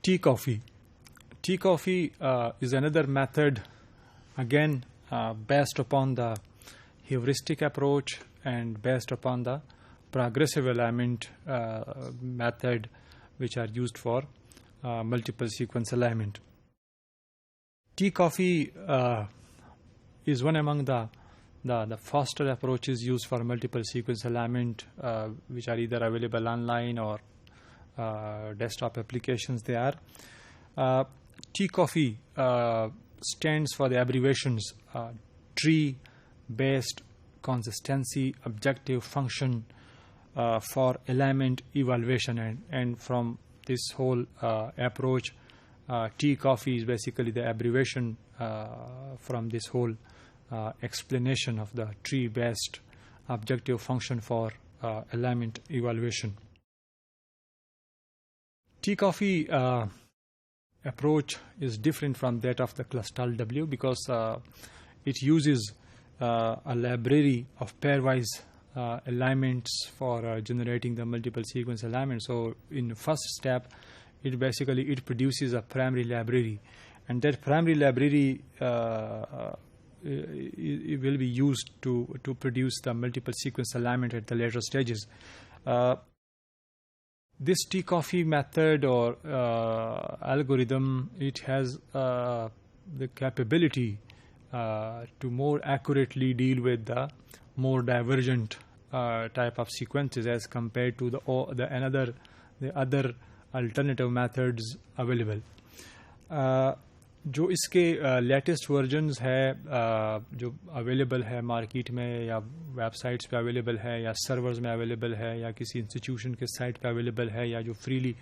Tea coffee. Tea coffee is another method, again based upon the heuristic approach and based upon the progressive alignment method, which are used for multiple sequence alignment. Tea coffee is one among the faster approaches used for multiple sequence alignment, which are either available online or desktop applications. They are Tea coffee stands for the abbreviations tree based consistency objective function for alignment evaluation, and from this whole approach, tea coffee is basically the abbreviation from this whole explanation of the tree based objective function for alignment evaluation. Tea coffee approach is different from that of the ClustalW because it uses a library of pairwise alignments for generating the multiple sequence alignment. So in the first step, it produces a primary library, and that primary library it will be used to produce the multiple sequence alignment at the later stages. This tea coffee method or algorithm, it has the capability to more accurately deal with the more divergent type of sequences as compared to the other alternative methods available. جو اس کے latest versions ہے جو available ہے market میں یا web sites پہ available ہے یا سرورز میں اویلیبل ہے یا کسی انسٹیٹیوشن کے سائٹ پہ اویلیبل ہے یا جو فریلی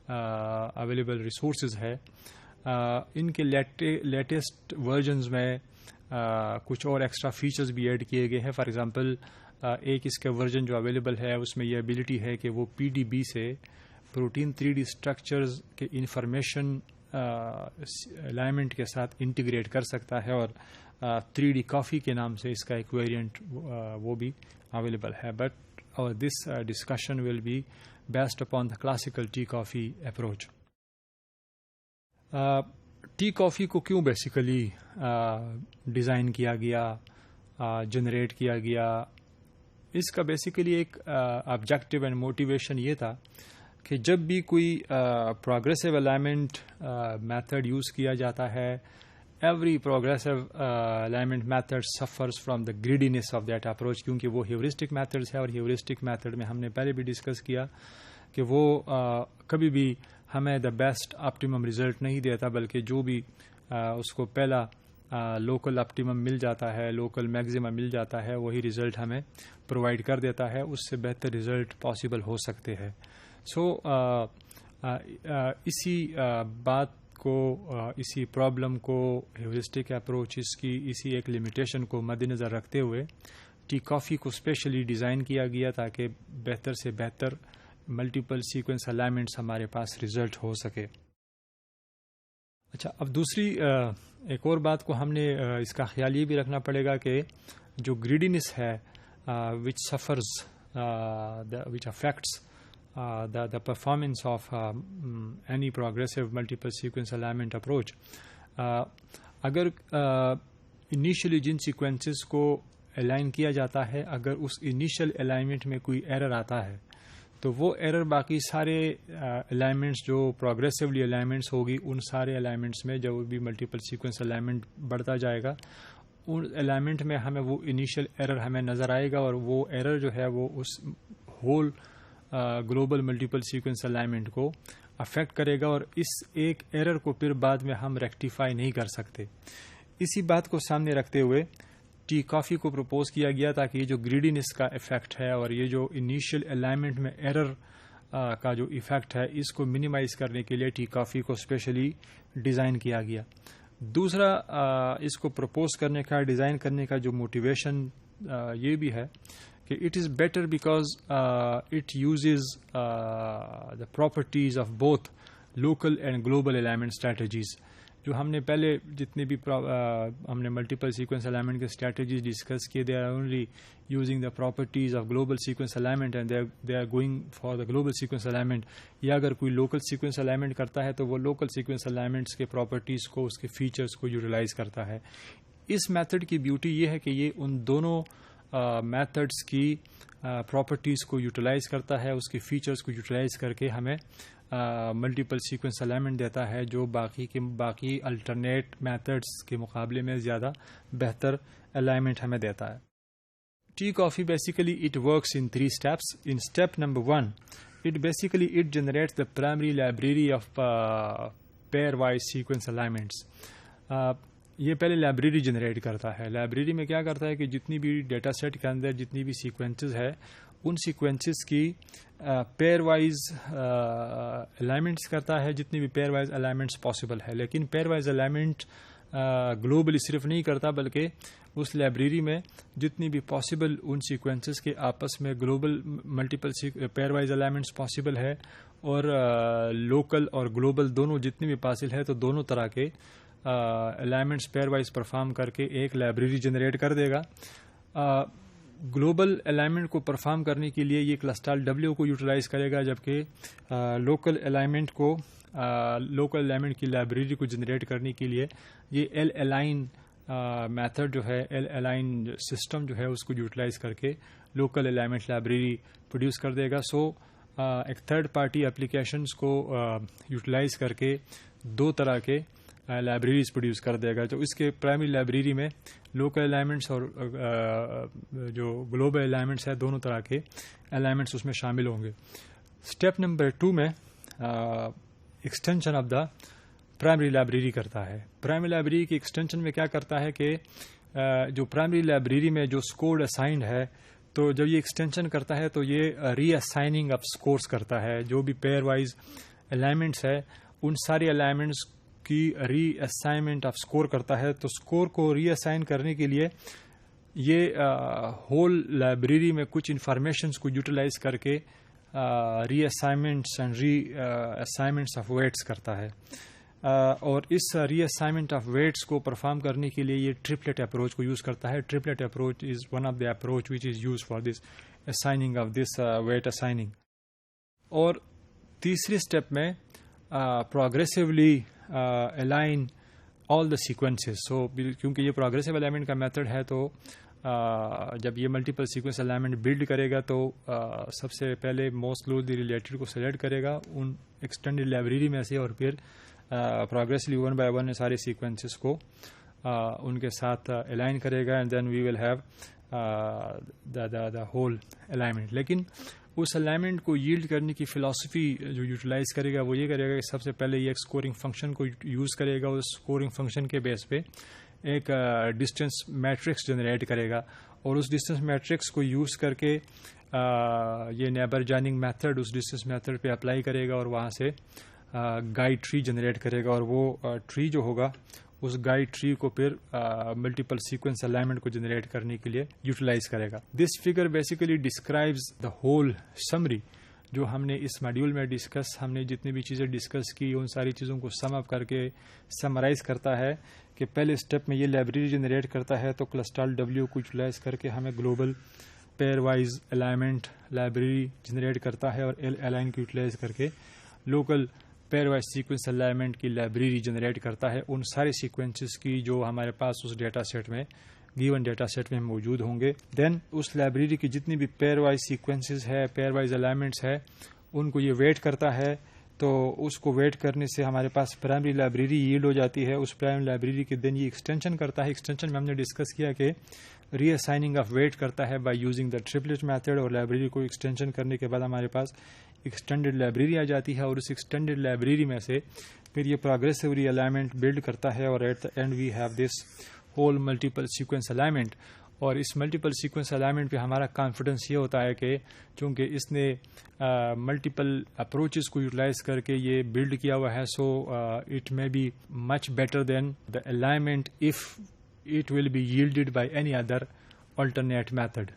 اویلیبل ریسورسز ہے، ان کے لیٹسٹ ورژنز میں کچھ اور ایکسٹرا فیچرز بھی ایڈ کیے گئے ہیں. فار ایگزامپل ایک اس کا ورژن جو اویلیبل ہے اس میں یہ ایبلٹی ہے کہ وہ PDB سے پروٹین 3D اسٹرکچرز کے انفارمیشن الائنمنٹ کے ساتھ انٹیگریٹ کر سکتا ہے، اور 3D کافی کے نام سے اس کا ایک ویریئنٹ وہ بھی اویلیبل ہے. But this discussion will be based upon the classical T coffee approach. T coffee کو کیوں بیسیکلی ڈیزائن کیا گیا، جنریٹ کیا گیا؟ اس کا بیسیکلی ایک آبجیکٹو اینڈ موٹیویشن یہ تھا کہ جب بھی کوئی پروگریسو الائنمنٹ میتھڈ یوز کیا جاتا ہے، every progressive alignment method suffers from the greediness of that approach, کیونکہ وہ ہیورسٹک میتھڈز ہے، اور ہیورسٹک میتھڈ میں ہم نے پہلے بھی ڈسکس کیا کہ وہ کبھی بھی ہمیں دا بیسٹ آپٹیمم ریزلٹ نہیں دیتا، بلکہ جو بھی اس کو پہلا لوکل آپٹیمم مل جاتا ہے، لوکل میگزیمم مل جاتا ہے، وہی ریزلٹ ہمیں پرووائڈ کر دیتا ہے. اس سے بہتر ریزلٹ پاسبل ہو سکتے ہیں. سو اسی بات کو، اسی پرابلم کو، ہیورسٹک اپروچز کی اسی ایک لمیٹیشن کو مد نظر رکھتے ہوئے ٹی کافی کو اسپیشلی ڈیزائن کیا گیا تاکہ بہتر سے بہتر ملٹیپل سیکوینس الائنمنٹس ہمارے پاس ریزلٹ ہو سکے. اچھا، اب دوسری ایک اور بات کو ہم نے اس کا خیال یہ بھی رکھنا پڑے گا کہ جو گریڈینس ہے which suffers which affects the performance of any progressive multiple sequence alignment approach. اگر انیشلی جن سیکوینسز کو الائن کیا جاتا ہے، اگر اس انیشل الائنمنٹ میں کوئی ایرر آتا ہے تو وہ ایرر باقی سارے الائنمنٹس جو پروگریسولی الائنمنٹس ہوگی ان سارے الائنمنٹس میں جب بھی ملٹیپل سیکوینس الائنمنٹ بڑھتا جائے گا، ان الائنمنٹ میں ہمیں وہ انیشل ایرر ہمیں نظر آئے گا، اور وہ ایرر جو ہے وہ اس whole global multiple sequence alignment کو افیکٹ کرے گا، اور اس ایک ایرر کو پھر بعد میں ہم ریکٹیفائی نہیں کر سکتے. اسی بات کو سامنے رکھتے ہوئے ٹی کافی کو پروپوز کیا گیا تاکہ یہ جو گریڈینس کا ایفیکٹ ہے اور یہ جو انیشیل الائنمنٹ میں ایرر کا جو ایفیکٹ ہے، اس کو منیمائز کرنے کے لیے ٹی کافی کو اسپیشلی ڈیزائن کیا گیا. دوسرا اس کو پروپوز کرنے کا، ڈیزائن کرنے کا جو موٹیویشن یہ بھی ہے کہ it is better because it uses the properties of both local and global alignment strategies. جو ہم نے پہلے جتنی بھی ہم نے ملٹیپل سیکوینس الائنمنٹ کے اسٹریٹجیز ڈسکس کیے, they are only using the properties of global sequence alignment and they are going for the global sequence alignment. یا اگر کوئی لوکل سیکوینس الائنمنٹ کرتا ہے تو وہ لوکل سیکوینس الائنمنٹس کے پراپرٹیز کو, اس کے فیچرز کو یوٹیلائز کرتا ہے. اس میتھڈ کی بیوٹی یہ ہے کہ یہ ان دونوں میتھڈس کی پراپرٹیز کو یوٹیلائز کرتا ہے, اس کے فیچرز کو یوٹیلائز کر کے ہمیں ملٹیپل سیکوینس الائنمنٹ دیتا ہے, جو باقی الٹرنیٹ میتھڈس کے مقابلے میں زیادہ بہتر الائنمنٹ ہمیں دیتا ہے. T coffee basically it works in 3 steps. In step number 1, it generates the primary library of pairwise sequence alignments. یہ پہلے لائبریری جنریٹ کرتا ہے. لائبریری میں کیا کرتا ہے کہ جتنی بھی ڈیٹا سیٹ کے اندر جتنی بھی سیکوینسز ہے ان سیکوینسز کی پیئر وائز الائنمنٹس کرتا ہے, جتنی بھی پیئر وائز الائنمنٹس پاسبل ہے. لیکن پیئر وائز الائنمنٹ گلوبلی صرف نہیں کرتا, بلکہ اس لائبریری میں جتنی بھی پاسبل ان سیکوینسز کے آپس میں global multiple pairwise alignments possible ہے, اور لوکل اور گلوبل دونوں جتنی بھی پاسبل ہے تو دونوں طرح کے الائنمنٹس پیئر وائز پرفارم کر کے ایک لائبریری جنریٹ کر دے گا. گلوبل الائنمنٹ کو پرفارم کرنے کے لیے یہ کلسٹال ڈبلیو کو یوٹیلائز کرے گا, جبکہ لوکل الائنمنٹ کی لائبریری کو جنریٹ کرنے کے لیے یہ ایل الائن میتھڈ جو ہے, ایل الائن سسٹم جو ہے, اس کو یوٹیلائز کر کے لوکل الائنمنٹ لائبریری پروڈیوس کر دے گا. سو ایک تھرڈ پارٹی اپلیکیشنز کو یوٹیلائز کر کے 2 طرح کے لائبریریز پروڈیوس کر دے گا. تو اس کے پرائمری لائبریری میں لوکل الائنمنٹس اور جو گلوبل الائنمنٹس ہے دونوں طرح کے الائنمنٹس اس میں شامل ہوں گے. اسٹیپ نمبر 2 میں extension of the primary library کرتا ہے. پرائمری لائبریری کی ایکسٹینشن میں کیا کرتا ہے کہ جو پرائمری لائبریری میں جو اسکور اسائنڈ ہے, تو جب یہ ایکسٹینشن کرتا ہے تو یہ ری اسائننگ آف اسکورس کرتا ہے. جو بھی پیئر وائز الائنمنٹس ہے ان سارے الائنمنٹس کی ری اسائنمنٹ آف اسکور کرتا ہے. تو اسکور کو ری اسائن کرنے کے لیے یہ ہول لائبریری میں کچھ انفارمیشنس کو یوٹیلائز کر کے reassignments and reassignments of weights کرتا ہے. اور اس ری اسائنمنٹ آف ویٹس کو پرفارم کرنے کے لیے یہ ٹرپلیٹ اپروچ کو یوز کرتا ہے. Triplet approach is one of the approach which is use for this assigning of this weight assigning. اور تیسری اسٹیپ میں progressively align all the sequences. So کیونکہ یہ پروگریسو الائنمنٹ کا میتھڈ ہے, تو جب یہ ملٹیپل سیکوینس الائنمنٹ بلڈ کرے گا تو سب سے پہلے موسٹ کلوزلی ریلیٹڈ کو سلیکٹ کرے گا ان ایکسٹینڈیڈ لائبریری میں سے, اور پھر پروگریسلی 1 by 1 سارے سیکوینسز کو ان کے ساتھ الائن کرے گا, and then we will have the whole alignment. لیکن اس الائنمنٹ کو ییلڈ کرنے کی فلاسفی جو یوٹیلائز کرے گا وہ یہ کرے گا کہ سب سے پہلے یہ ایک اسکورنگ فنکشن کو یوز کرے گا. اس اسکورنگ فنکشن کے بیس پہ ایک ڈسٹینس میٹرکس جنریٹ کرے گا, اور اس ڈسٹینس میٹرکس کو یوز کر کے یہ نیبر جوائننگ میتھڈ اس ڈسٹینس میتھڈ پہ اپلائی کرے گا, اور وہاں سے گائیڈ ٹری جنریٹ کرے گا, اور وہ ٹری جو ہوگا اس گائیڈ ٹری کو پھر ملٹیپل سیکوینس الائنمنٹ کو جنریٹ کرنے کے لیے یوٹیلائز کرے گا. This figure basically describes the whole summary. جو ہم نے اس ماڈیول میں ہم نے جتنی بھی چیزیں ڈسکس کی ان ساری چیزوں کو سم اپ کر کے سمرائز کرتا ہے کہ پہلے اسٹیپ میں یہ لائبریری جنریٹ کرتا ہے, تو کلسٹال ڈبلیو کو یوٹیلائز کر کے ہمیں global pairwise alignment library generate کرتا ہے, اور ایل الائن کو یوٹیلائز کر کے local pairwise sequence alignment کی لائبریری جنریٹ کرتا ہے ان سارے سیکوینسز کی جو ہمارے پاس اس ڈیٹا سیٹ میں گیون ڈیٹا سیٹ میں موجود ہوں گے. دین اس لائبریری کی جتنی بھی پیئر وائز سیکوینسز ہے, پیئر وائز الائنمنٹس ہے, ان کو یہ ویٹ کرتا ہے. تو اس کو ویٹ کرنے سے ہمارے پاس پرائمری لائبریری ییلڈ ہو جاتی ہے. اس پرائمری لائبریری کے دن یہ ایکسٹینشن کرتا ہے. ایکسٹینشن میں ہم نے ڈسکس کیا کہ ری اسائننگ آف ویٹ کرتا ہے by using the triplet method, اور لائبریری کو ایکسٹینشن کرنے کے بعد ہمارے پاس ایکسٹینڈیڈ لائبریری آ جاتی ہے, اور اس ایکسٹینڈیڈ لائبریری میں سے پھر یہ پروگریسولی الائنمنٹ بلڈ کرتا ہے, اور at the end we have this whole multiple sequence alignment. اور اس ملٹیپل سیکوینس الائنمنٹ پہ ہمارا کانفیڈنس یہ ہوتا ہے کہ چونکہ اس نے ملٹیپل اپروچز کو یوٹیلائز کر کے یہ بلڈ کیا ہوا ہے, so it may be much better than the alignment if it will be yielded by any other alternate method.